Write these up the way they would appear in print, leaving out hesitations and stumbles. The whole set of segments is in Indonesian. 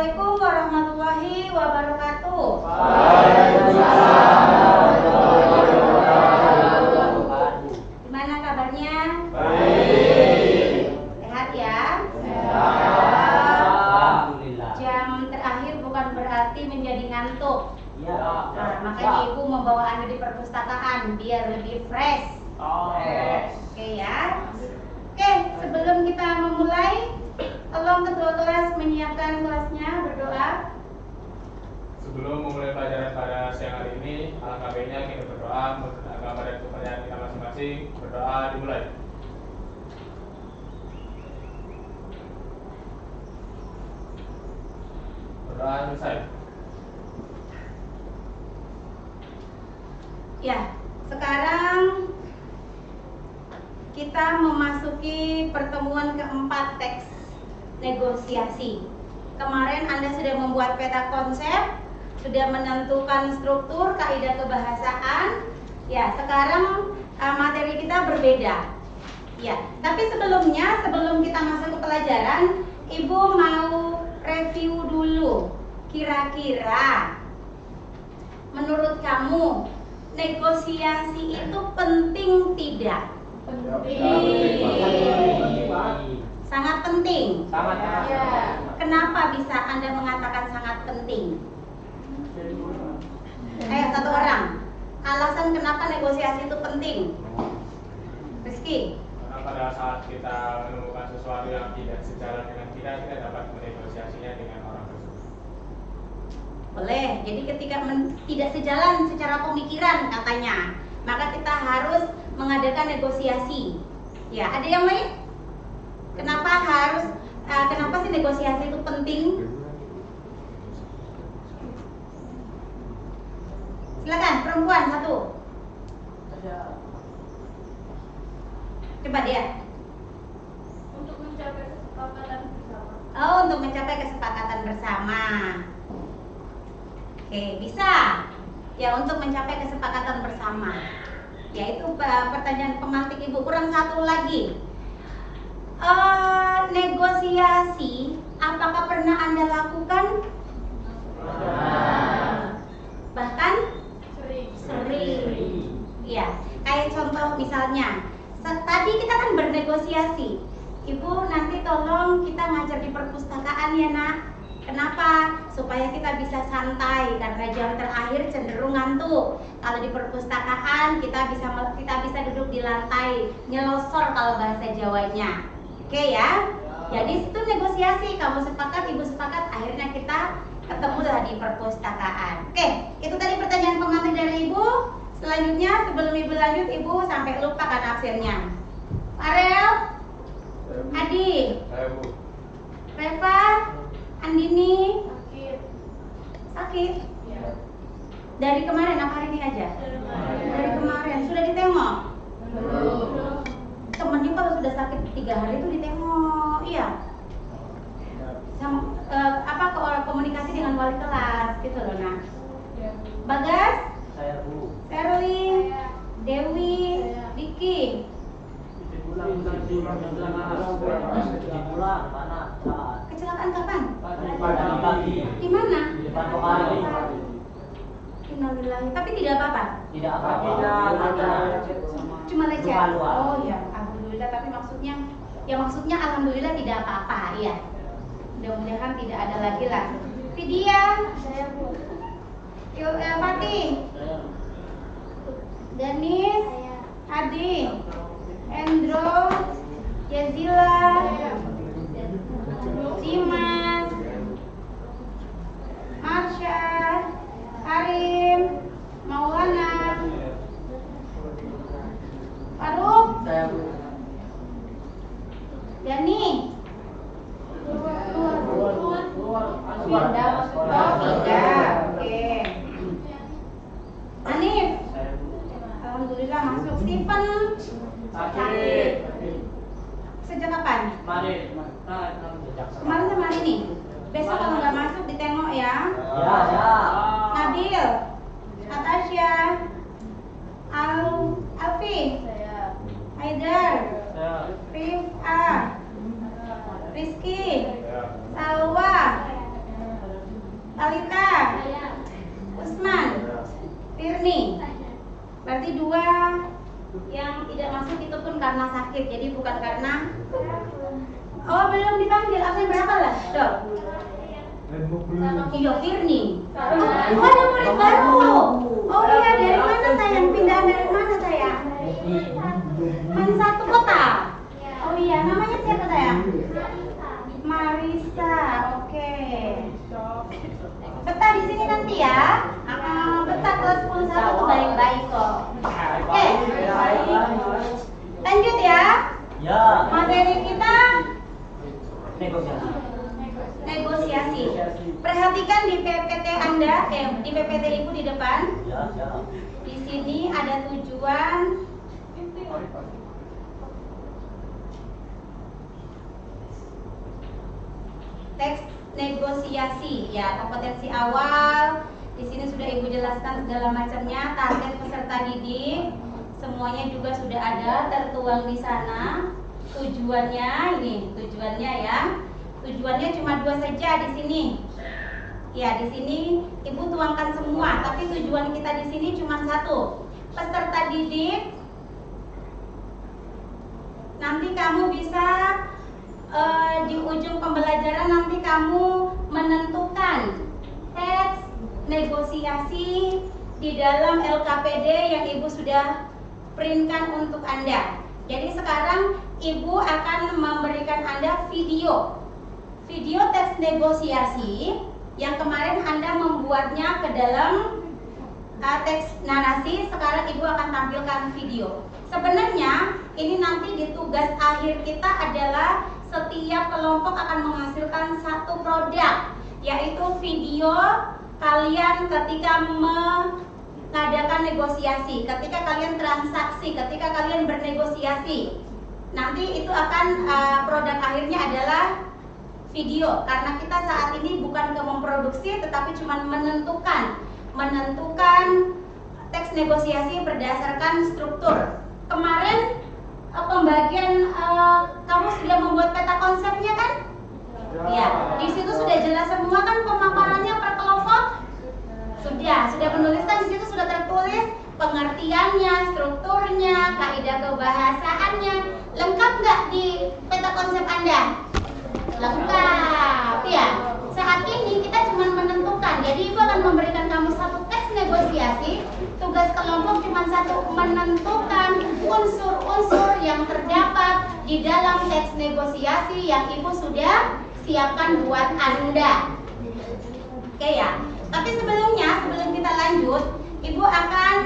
Assalamualaikum warahmatullahi wabarakatuh. Gimana kabarnya? Baik. Sehat ya? Alhamdulillah. Jam terakhir bukan berarti menjadi ngantuk. Ya. Nah, makanya ibu membawa Anda di perpustakaan biar lebih fresh. Oke ya. Oke, sebelum kita memulai, tolong ketua kelas menyiapkan kelasnya, berdoa. Sebelum memulai pelajaran pada siang hari ini, alangkah baiknya kita berdoa menurut agama dan kepercayaan kita masing-masing. Berdoa dimulai. Berdoa selesai. Ya, sekarang kita memasuki pertemuan keempat teks negosiasi. Kemarin Anda sudah membuat peta konsep, sudah menentukan struktur, kaidah kebahasaan. Ya, sekarang materi kita berbeda. Ya, tapi sebelumnya, sebelum kita masuk ke pelajaran, Ibu mau review dulu. Kira-kira menurut kamu negosiasi itu penting tidak? Sangat penting. Sangat. Ya. Kenapa bisa Anda mengatakan sangat penting? Ayo satu orang. Alasan kenapa negosiasi itu penting? Rizky. Karena pada saat kita menemukan sesuatu yang tidak sejalan dengan kita dapat menegosiasinya dengan orang tersebut. Boleh. Jadi ketika tidak sejalan secara pemikiran katanya, maka kita harus mengadakan negosiasi. Ya, ada yang lain? Kenapa sih negosiasi itu penting? Silakan, perempuan satu. Coba dia. Untuk mencapai kesepakatan bersama. Oh, untuk mencapai kesepakatan bersama. Oke, bisa. Ya, untuk mencapai kesepakatan bersama. Ya, itu pertanyaan pemantik Ibu. Kurang satu lagi. Negosiasi, apakah pernah Anda lakukan? Bahkan sering. Ya, kayak contoh misalnya, tadi kita kan bernegosiasi. Ibu nanti tolong kita ngajar di perpustakaan ya nak. Kenapa? Supaya kita bisa santai karena jam terakhir cenderung ngantuk. Kalau di perpustakaan kita bisa duduk di lantai, nyelosor kalau bahasa Jawanya. Oke ya. Jadi itu negosiasi, kamu sepakat, ibu sepakat, akhirnya kita ketemulah di perpustakaan. Oke, itu tadi pertanyaan pemantik dari ibu. Selanjutnya sebelum ibu lanjut, ibu sampai lupa kan absennya. Farel, Adi, Saya Bu. Reva, Andini, sakit. Ya. Dari kemarin apa hari ini aja? Dari kemarin. Sudah ditengok? Belum. Temennya kalau sudah sakit 3 hari itu ditengok. Iya. Sama komunikasi dengan wali kelas gitu loh nah. Bagas, Saya Bu. Sherly, Dewi, Diki. Pulang mana? Kecelakaan kapan? Pagi. Di mana? Di depan Pokari. Innalillahi. Tapi tidak apa-apa. Tidak apa-apa. Cuma lecet. Luka-luka. Oh ya, alhamdulillah. Tapi maksudnya alhamdulillah tidak apa-apa. Iya. Mudah-mudahan tidak ada lagi lah. Vidya, Saya Bu. Fatih, Danis, Adi, Endro, Yazila, Dimas, Marsha, Karim, Maulana, Faruk, Saya Bu. Dani, Pindah. oh tidak, oke. Hanif, Saya Bu. alhamdulillah masuk. Stephen, Sakit. sejak kapan? Mari. Kemarin sama hari ini. Besok kalau nggak masuk ditengok ya. Ya, ya. Nabil, Natasha, Alfi, Saya. Haidar, Saya. Rif'a, Rizky, Ya. Salwa, Firni. Berarti 2 yang tidak masuk itu pun karena sakit, jadi bukan karena. Oh, belum dipanggil. Absen berapa lah, Dok? Iya, Firni. Oh, ada murid baru. Oh iya, dari mana sayang? Pindah dari mana sayang? Main satu kota. Oh iya, namanya siapa sayang? Marisa. Oke. Betah di sini nanti ya. Betah kelas 11 tuh baik-baik kok. Oke. Lanjut ya. Ya. Materi kita Negosiasi. negosiasi. Perhatikan di PPT Anda, di PPT Ibu di depan. Ya, ya. Di sini ada tujuan teks negosiasi ya, kompetensi awal. Di sini sudah Ibu jelaskan segala macamnya, target peserta didik, semuanya juga sudah ada tertuang di sana. Tujuannya ini, tujuannya ya. Tujuannya cuma 2 saja di sini. Ya, di sini Ibu tuangkan semua, tapi tujuan kita di sini cuma 1. Peserta didik, nanti kamu bisa di ujung pembelajaran nanti kamu menentukan teks negosiasi di dalam LKPD yang Ibu sudah printkan untuk Anda. Jadi sekarang Ibu akan memberikan Anda video teks negosiasi yang kemarin Anda membuatnya ke dalam teks narasi. Sekarang Ibu akan tampilkan video. Sebenarnya ini nanti di tugas akhir kita adalah setiap kelompok akan menghasilkan 1 produk, yaitu video kalian ketika mengadakan negosiasi, ketika kalian transaksi, ketika kalian bernegosiasi. Nanti itu akan produk akhirnya adalah video, karena kita saat ini bukan ke memproduksi tetapi cuma menentukan teks negosiasi berdasarkan struktur. Kemarin pembagian kamu sudah membuat peta konsepnya kan? Ya, di situ sudah jelas semua kan pemaparannya per kelompok. Sudah menuliskan di situ, sudah tertulis pengertiannya, strukturnya, kaidah kebahasaannya. Lengkap nggak di peta konsep Anda? Lengkap ya. Saat ini kita cuma menentukan. Jadi Ibu akan memberikan kamu 1 teks negosiasi. Tugas kelompok cuma 1, menentukan unsur-unsur yang terdapat di dalam teks negosiasi yang Ibu sudah siapkan buat Anda. Oke ya. Tapi sebelum kita lanjut, Ibu akan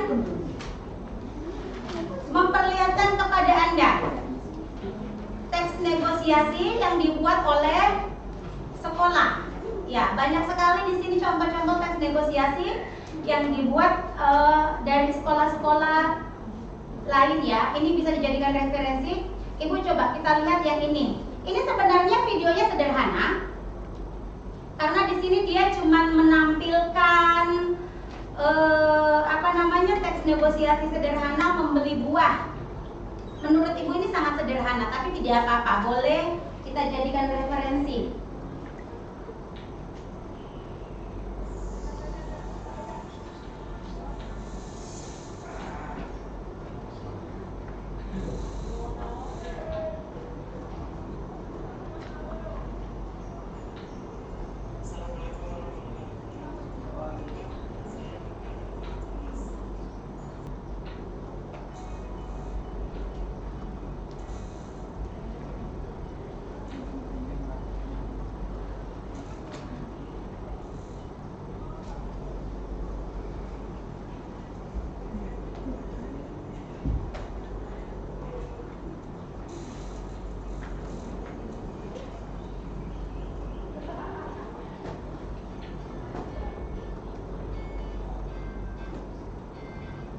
memperlihatkan kepada Anda teks negosiasi yang dibuat oleh sekolah. Ya, banyak sekali di sini contoh-contoh teks negosiasi yang dibuat dari sekolah-sekolah lain ya. Ini bisa dijadikan referensi. Ibu coba kita lihat yang ini. Ini sebenarnya videonya sederhana, karena di sini dia cuma menampilkan teks negosiasi sederhana membeli buah. Menurut Ibu ini sangat sederhana, tapi tidak apa-apa, boleh kita jadikan referensi.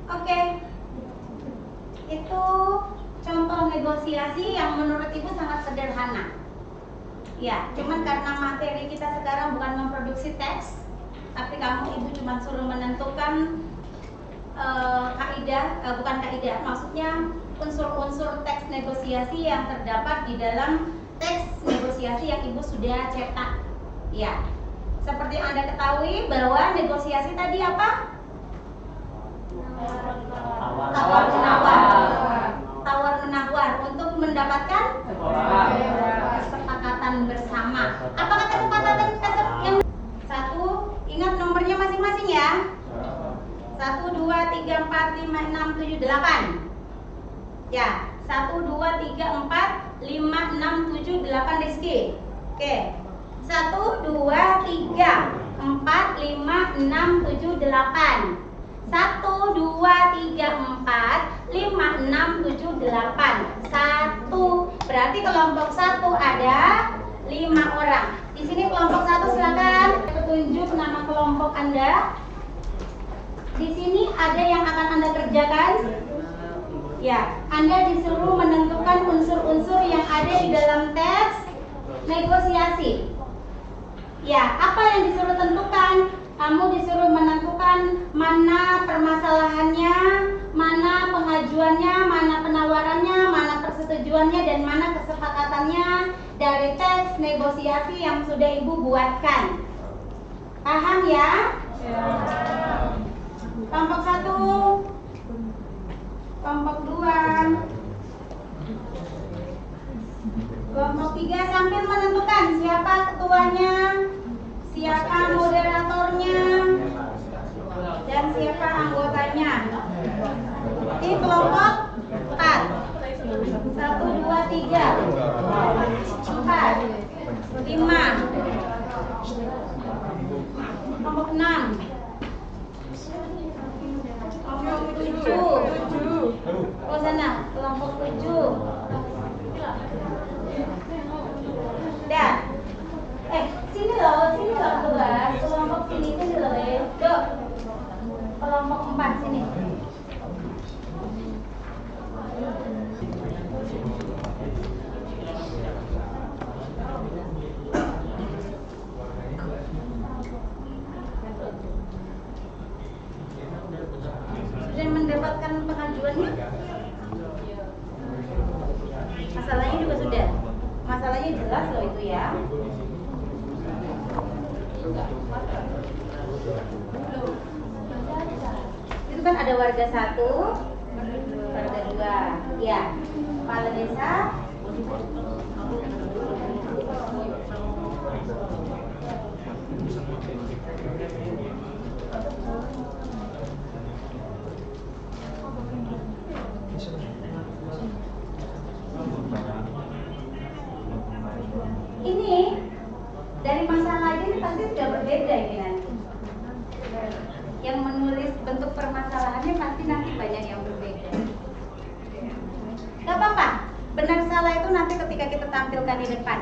Oke, itu contoh negosiasi yang menurut Ibu sangat sederhana. Ya, cuman karena materi kita sekarang bukan memproduksi teks, tapi kamu Ibu cuma suruh menentukan maksudnya unsur-unsur teks negosiasi yang terdapat di dalam teks negosiasi yang Ibu sudah cetak. Ya, seperti yang Anda ketahui bahwa negosiasi tadi apa? Tawar menawar. Tawar menawar untuk mendapatkan kesepakatan bersama. Apakah kesepakatan yang satu? Ingat nomornya masing-masing ya. 1, 2, 3, 4, 5, 6, 7, 8. Ya, 1, 2, 3, 4, 5, 6, 7, 8 Rizky. Oke. 1, 2, 3, 4, 5, 6, 7, 8. 1, 2, 3, 4, 5, 6, 7, 8. 1. Berarti kelompok 1 ada 5 orang. Di sini kelompok 1 silakan petunjuk nama kelompok Anda. Di sini ada yang akan Anda kerjakan. Ya, Anda disuruh menentukan unsur-unsur yang ada di dalam teks negosiasi. Ya, apa yang disuruh tentukan? Kamu disuruh menentukan mana permasalahannya, mana pengajuannya, mana penawarannya, mana persetujuannya, dan mana kesepakatannya dari teks negosiasi yang sudah Ibu buatkan. Paham ya? Kelompok 1, kelompok 2, kelompok 3 sambil menentukan siapa ketuanya, siapa moderatornya, dan siapa anggotanya. Ini kelompok 4. 1, 2, 3, 4, 5, kelompok 6, kelompok 7. Oh sana, kelompok 7. Dah. Sini loh keluar. Kelompok sini loh. Dok. Kelompok 4 sini. Sudah mendapatkan pengajuannya? Masalahnya juga sudah. Masalahnya jelas loh itu ya. Itu kan ada warga 1, warga 2. Ya. Kepala desa. Ini dari masalah ini pasti sudah berbeda ini nanti. Yang menulis bentuk permasalahannya pasti nanti banyak yang berbeda. Gak apa-apa, benar salah itu nanti ketika kita tampilkan di depan.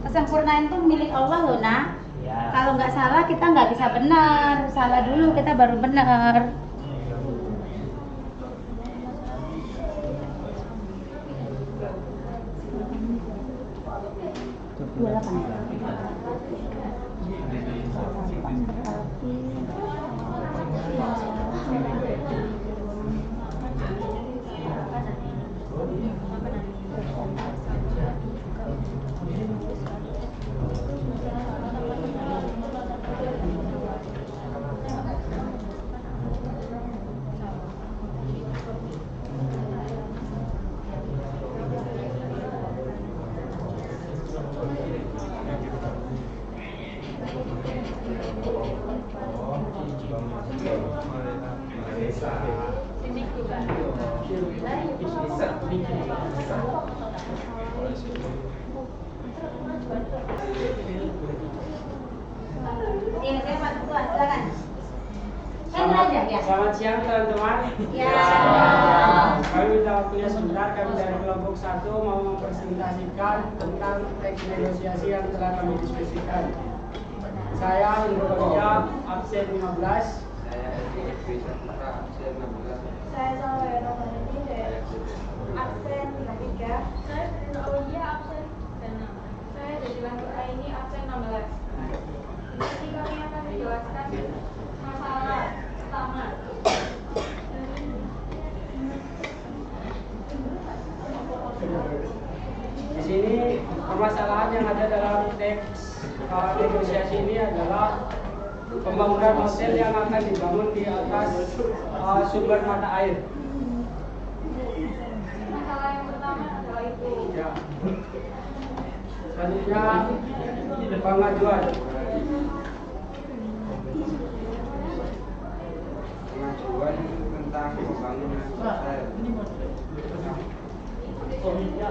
Kesempurnaan itu milik Allah loh nak. Kalau nggak salah kita nggak bisa benar, salah dulu kita baru benar. Selamat siang teman-teman. Ya. Kami minta waktunya sebentar. Kami dari kelompok 1 mau mempresentasikan tentang teks negosiasi yang telah kami diskusikan. Saya Indro Bagja, absen 15. Saya absen 16. Saya Salawero Manini dari Absen 3. Saya Brina Aulia absen 6. Saya dari Langkut Aini absen 16. Jadi kami akan menjelaskan masalah pertama. Di sini permasalahan yang ada dalam teks negosiasi ini adalah pembangunan hotel yang akan dibangun di atas sumber mata air. Masalah yang pertama adalah itu. Ya. Selanjutnya pengajuan. Pengajuan tentang pembangunan hotel. Selanjutnya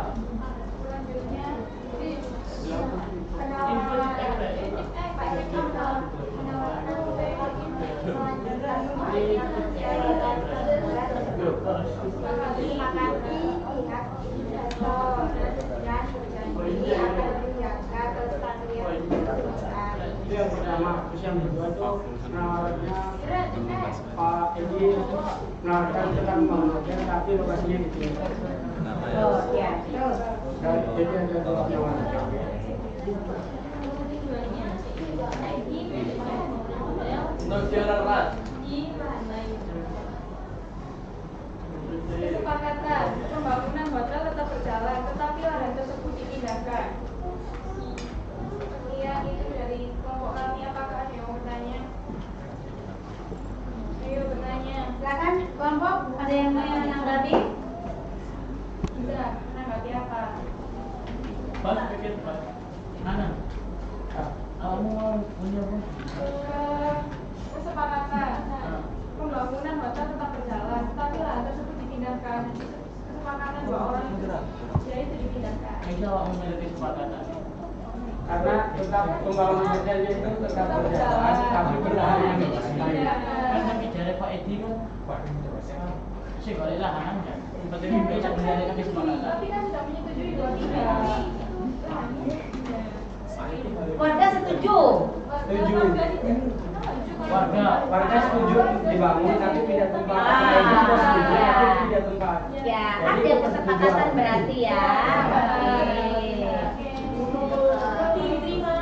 Itu yang pertama. Terus yang kedua tuh penawarannya Pak Edi menawarkan tentang pembangunan hotel tapi lokasinya di sini. Oh, ya. Dan jadi ada dua penawaran. Kesepakatan pembangunan hotel tetap berjalan, tetapi lahan tersebut dipindahkan. Sekian itu dari kelompok kami. Apakah ada yang mau bertanya? Ayo bertanya. Silakan kelompok, ada yang mau menanggapi? Bisa menanggapi apa? Pas pikir pas. Mana? Kamu punya apa? Kesepakatan pembangunan hotel tetap berjalan, tetapi lahan tersebut dipindahkan. Kesepakatan dua orang yaitu dipindahkan. Itu awak memiliki kesepakatan. Karena tetap pembangunan hotelnya itu tetap berjalan tapi berlahan yang dipindahkan. Kan bicara Pak Edi kan. Sih kalau lahan kan. Penting bisa menjadikan kesepakatan. Tapi kan sudah menyetujui dua tiga. Warga setuju. Setuju. Warga setuju dibangun tapi tidak tempat. Ah. Itu juga setuju tapi tidak tempat. Ya, ada kesepakatan berarti ya. Diterima.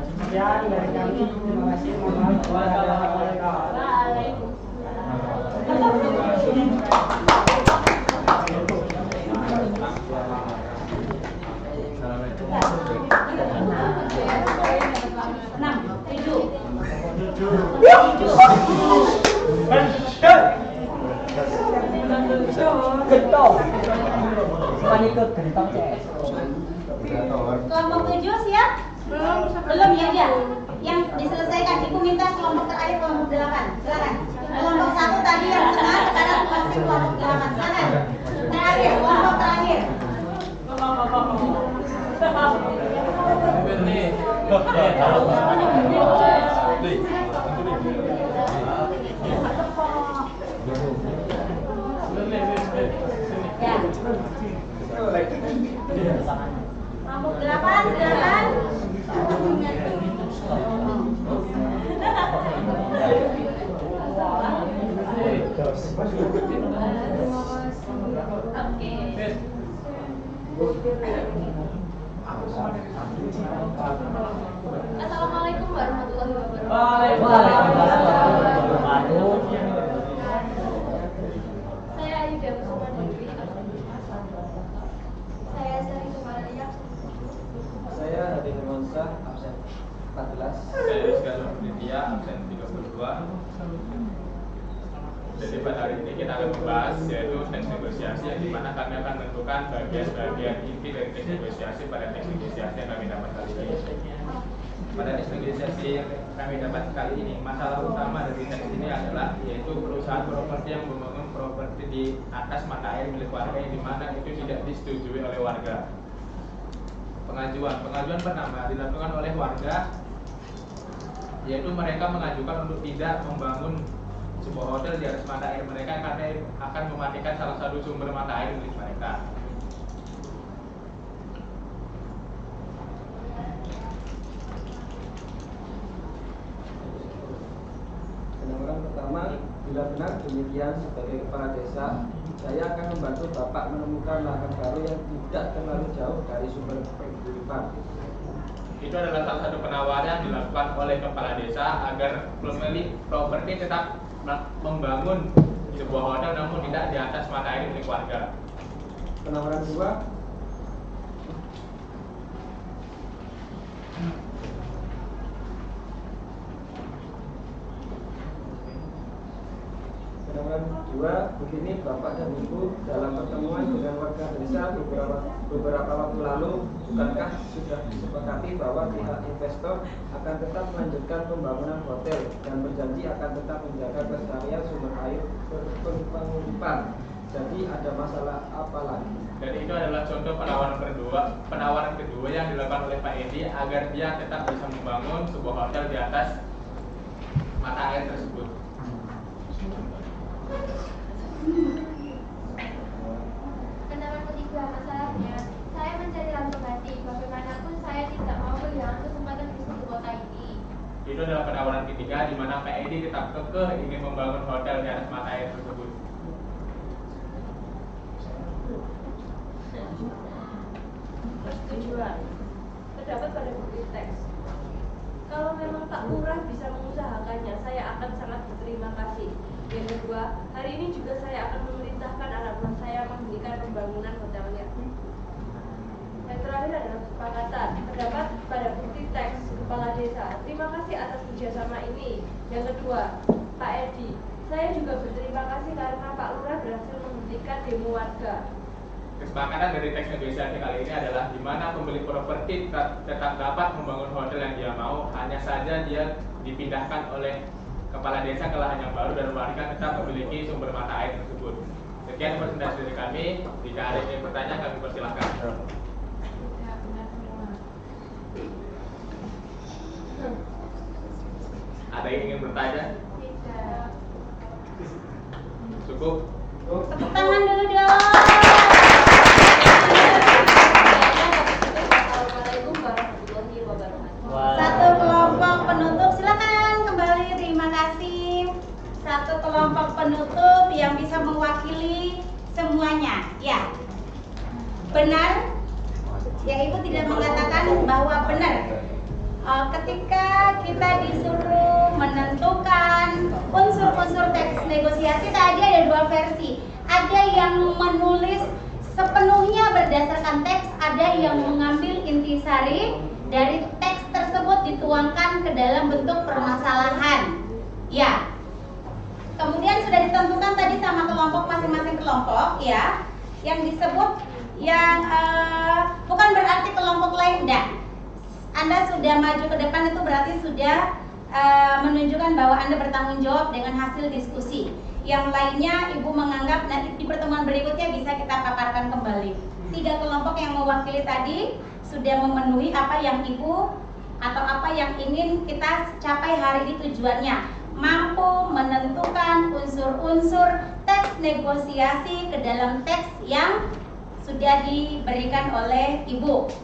Sekian dari kami. Terima kasih. Mohon maaf kalau ada hal-hal. Enam, tujuh. Gentong. Sekali ke gentong CS. Kelompok tujuh siap? Belum ya dia. Yang diselesaikan. Ibu minta kelompok terakhir kelompok 8. Silakan. Kelompok 1 tadi yang tengah, sekarang masih kelompok 8. Silakan. Terakhir, kelompok terakhir. Ya. Kelompok 8, silakan. Assalamualaikum warahmatullahi wabarakatuh. Waalaikumsalam warahmatullahi wabarakatuh. Saya Ayuda Kusuma Dewi. Saya sering kemarin. Saya Hadi Hermansyah, absen 14. Saya Rizka Nurditia, absen 32. Jadi pada hari ini kita akan membahas yaitu teks negosiasi yang dimana kami akan menentukan bagian-bagian inti dari teks negosiasi pada teks negosiasi yang kami dapat kali ini. Pada teks negosiasi yang kami dapat kali ini, masalah utama dari teks ini adalah yaitu perusahaan properti yang membangun properti di atas mata air milik warga yang dimana itu tidak disetujui oleh warga. Pengajuan pertama dilakukan oleh warga, yaitu mereka mengajukan untuk tidak membangun sebuah hotel di atas mata air mereka karena akan mematikan salah satu sumber mata air milik mereka. Penawaran pertama, bila benar demikian sebagai kepala desa, saya akan membantu Bapak menemukan lahan baru yang tidak terlalu jauh dari sumber pengiriman. Itu adalah salah satu penawaran yang dilakukan oleh kepala desa agar pemilik properti tetap membangun sebuah hotel namun tidak di atas mata air milik warga. Penawaran kedua, Penawaran kedua, begini Bapak dan Ibu, dalam pertemuan dengan warga desa beberapa waktu lalu, bukankah sudah disepakati bahwa pihak investor akan tetap melanjutkan pembangunan hotel dan berjanji akan tetap menjaga kelestarian sumber air berpenguripan. Jadi ada masalah apa lagi? Dan itu adalah contoh penawaran kedua yang dilakukan oleh Pak Edi agar dia tetap bisa membangun sebuah hotel di atas mata air tersebut. Penawaran ketiga, masalahnya saya mencari lahan pengganti. Bagaimanapun saya tidak mau kehilangan kesempatan bisnis di kota ini. Itu adalah penawaran ketiga di mana Pak Edi tetap kekeh ingin membangun hotel di atas mata air tersebut. Persetujuan terdapat pada bukti teks. Kalau memang Pak Lurah bisa mengusahakannya, saya akan sangat berterima kasih. Yang kedua, hari ini juga saya akan memerintahkan anak buah saya menghentikan pembangunan hotelnya. Yang terakhir adalah kesepakatan terdapat pada bukti teks kepala desa. Terima kasih atas kerjasama ini. Yang kedua, Pak Edi, saya juga berterima kasih karena Pak Lurah berhasil menghentikan demo warga. Kesepakatan dari teks negosiasi kali ini adalah di mana pemilik properti tetap dapat membangun hotel yang dia mau, hanya saja dia dipindahkan oleh kepala desa ke lahan yang baru dan warga tetap memiliki sumber mata air tersebut. Sekian presentasi dari kami. Jika ada yang ingin bertanya, kami persilahkan. Ada yang ingin bertanya? Tidak. Cukup? Tepuk tangan dulu dong. Assalamualaikum warahmatullahi wabarakatuh. Satu kelompok penutup, silakan kembali. Terima kasih. Satu kelompok penutup yang bisa mewakili semuanya. Ya, benar. Ya, Ibu tidak mengatakan bahwa benar. Ketika kita disuruh menentukan unsur-unsur teks negosiasi, tadi ada dua versi. Ada yang menulis sepenuhnya berdasarkan teks, ada yang mengambil intisari dari teks tersebut dituangkan ke dalam bentuk permasalahan. Ya. Kemudian sudah ditentukan tadi sama kelompok masing-masing kelompok, ya. Yang disebut yang bukan berarti kelompok lain enggak. Anda sudah maju ke depan itu berarti sudah menunjukkan bahwa Anda bertanggung jawab dengan hasil diskusi. Yang lainnya Ibu menganggap nanti di pertemuan berikutnya bisa kita paparkan kembali. 3 kelompok yang mewakili tadi sudah memenuhi apa yang Ibu atau apa yang ingin kita capai hari ini tujuannya. Mampu menentukan unsur-unsur teks negosiasi ke dalam teks yang sudah diberikan oleh Ibu.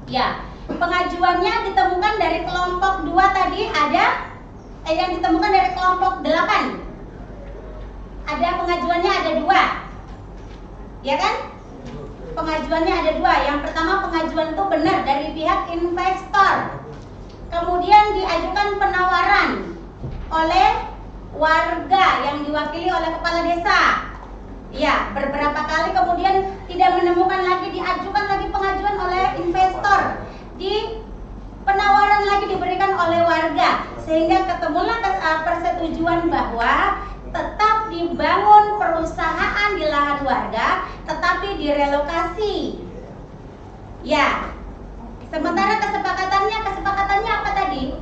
Ya. Pengajuannya ditemukan dari kelompok 2 tadi ada yang ditemukan dari kelompok 8. Ada pengajuannya ada 2. Ya kan? Pengajuannya ada 2. Yang pertama pengajuan itu benar dari pihak investor. Kemudian diajukan penawaran oleh warga yang diwakili oleh kepala desa. Ya, beberapa kali kemudian tidak menemukan lagi, diajukan lagi pengajuan oleh investor. Di penawaran lagi diberikan oleh warga, sehingga ketemulah persetujuan bahwa tetap dibangun perusahaan di lahan warga, tetapi direlokasi. Ya, sementara kesepakatannya apa tadi?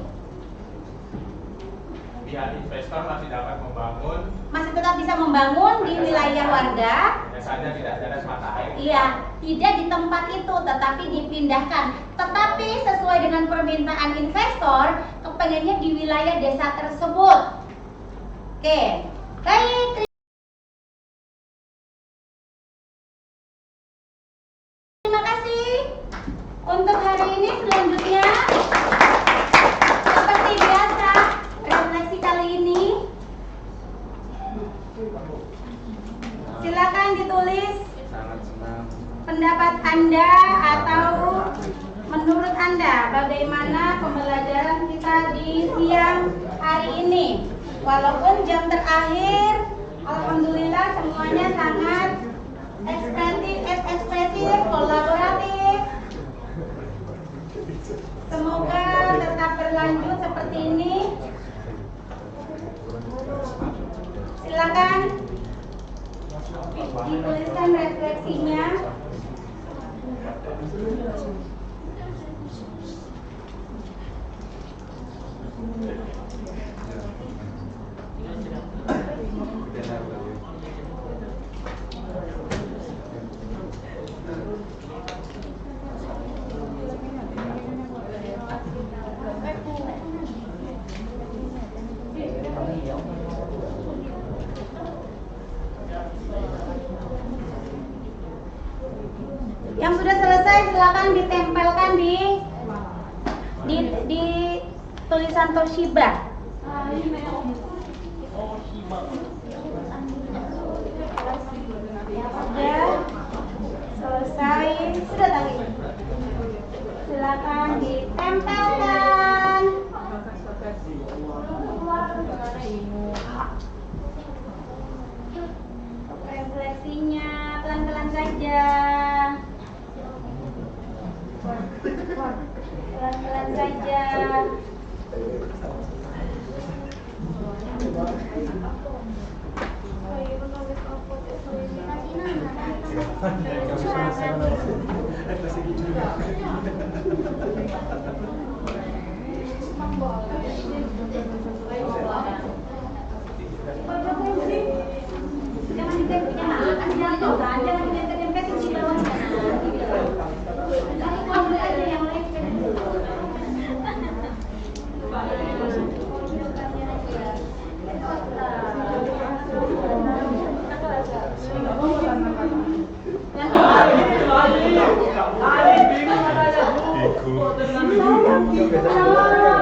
Pihak investor masih dapat membangun, masih tetap bisa membangun di wilayah warga. hanya saja tidak ada mata air. Iya, tidak di tempat itu, tetapi dipindahkan. Tetapi sesuai dengan permintaan investor, kepengennya di wilayah desa tersebut. Oke, baik. Terima kasih untuk hari ini. Selanjutnya, seperti biasa, refleksi kali ini. Silakan ditulis pendapat Anda atau menurut Anda bagaimana pembelajaran kita di siang hari ini. Walaupun jam terakhir, alhamdulillah semuanya sangat ekspresif, kolaboratif. Semoga tetap berlanjut seperti ini. Silakan dituliskan refleksinya. Yang sudah selesai silakan ditempelkan di tulisan Toshiba. Ya, selesai. Sudah tadi. Silakan ditempelkan. Refleksinya pelan-pelan saja. Pelan-pelan saja. Jangan ditempel di bawahnya. Ambil aja yang lain.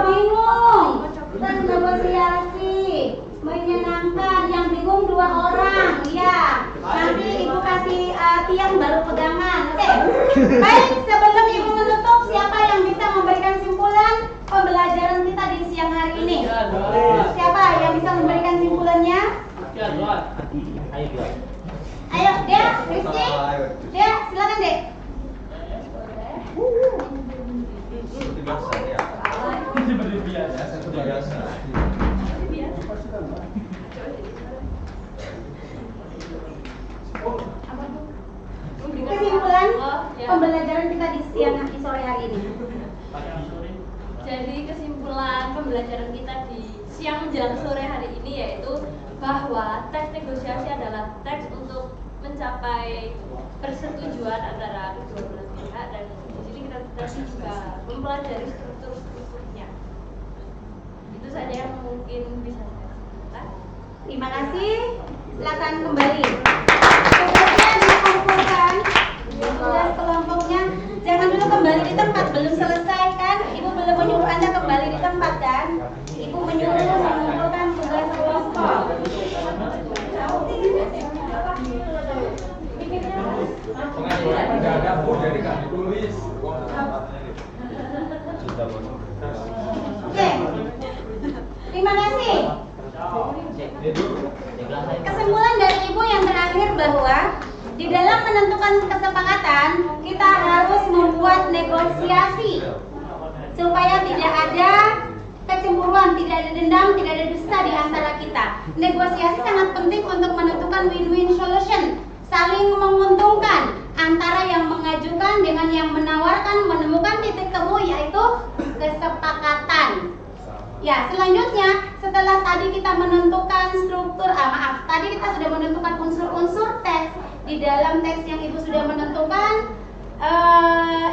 Bingung dan negosiasi menyenangkan. Yang bingung 2 orang, ya. Nanti ibu kasih tiang baru pegangan. Oke. Baik, sebelum ibu menutup, siapa yang bisa memberikan simpulan pembelajaran kita di siang hari ini? Siapa yang bisa memberikan simpulannya? Ayo, Dea, Rizky. Dea, silakan, Dek. Seperti biasa. Kesimpulan pembelajaran kita di sore hari ini. Jadi kesimpulan pembelajaran kita di siang menjelang sore hari ini yaitu bahwa teks negosiasi adalah teks untuk mencapai persetujuan antara kedua belah pihak, dan di sini kita juga mempelajari strukturnya. Itu saja yang mungkin bisa saya sampaikan. Terima kasih. Silakan kembali. Tugasnya dikumpulkan. Tugas kelompoknya. Jangan dulu kembali di tempat, belum selesai kan? Ibu belum menyuruh Anda kembali di tempat kan? Ibu menyuruh mengumpulkan tugas kelompok. Pengaturan mendadak jadi nggak ditulis. Oke. Terima kasih. Kesimpulan dari Ibu yang terakhir bahwa di dalam menentukan kesepakatan kita harus membuat negosiasi supaya tidak ada kecemburuan, tidak ada dendam, tidak ada dusta di antara kita. Negosiasi sangat penting untuk menentukan win-win solution, saling menguntungkan antara yang mengajukan dengan yang menawarkan, menemukan titik temu yaitu kesepakatan. Ya, selanjutnya setelah tadi kita menentukan struktur, tadi kita sudah menentukan unsur-unsur teks. Di dalam teks yang Ibu sudah menentukan,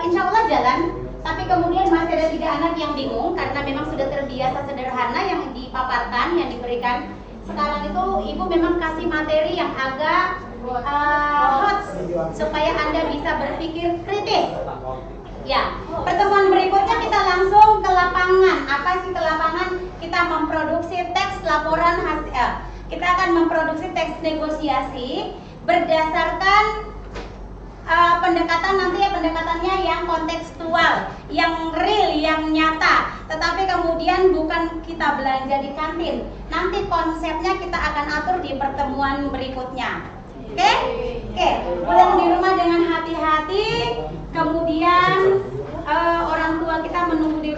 insya Allah jalan. Tapi kemudian masih ada 3 anak yang bingung karena memang sudah terbiasa sederhana yang dipaparkan, yang diberikan. Sekarang itu Ibu memang kasih materi yang agak hot supaya Anda bisa berpikir kritis. Ya, pertemuan berikutnya kita langsung ke lapangan. Apa sih ke lapangan? Kita memproduksi teks laporan hasil. Kita akan memproduksi teks negosiasi berdasarkan pendekatannya yang kontekstual, yang real, yang nyata. Tetapi kemudian bukan kita belanja di kantin. Nanti konsepnya kita akan atur di pertemuan berikutnya. Oke? Pulang di rumah dengan hati-hati. Kemudian orang tua kita menunggu di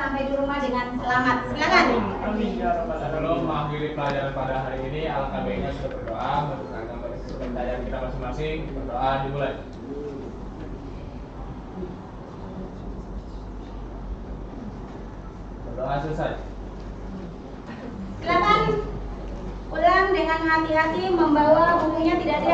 sampai di rumah dengan selamat. Silakan. Amin ya rabbal alamin. Sebelum mengakhiri pelajaran pada hari ini, alangkah baiknya sudah berdoa menurut kepercayaan kita masing-masing. Berdoa dimulai. Berdoa selesai. Silakan ulang dengan hati-hati membawa bukunya tidak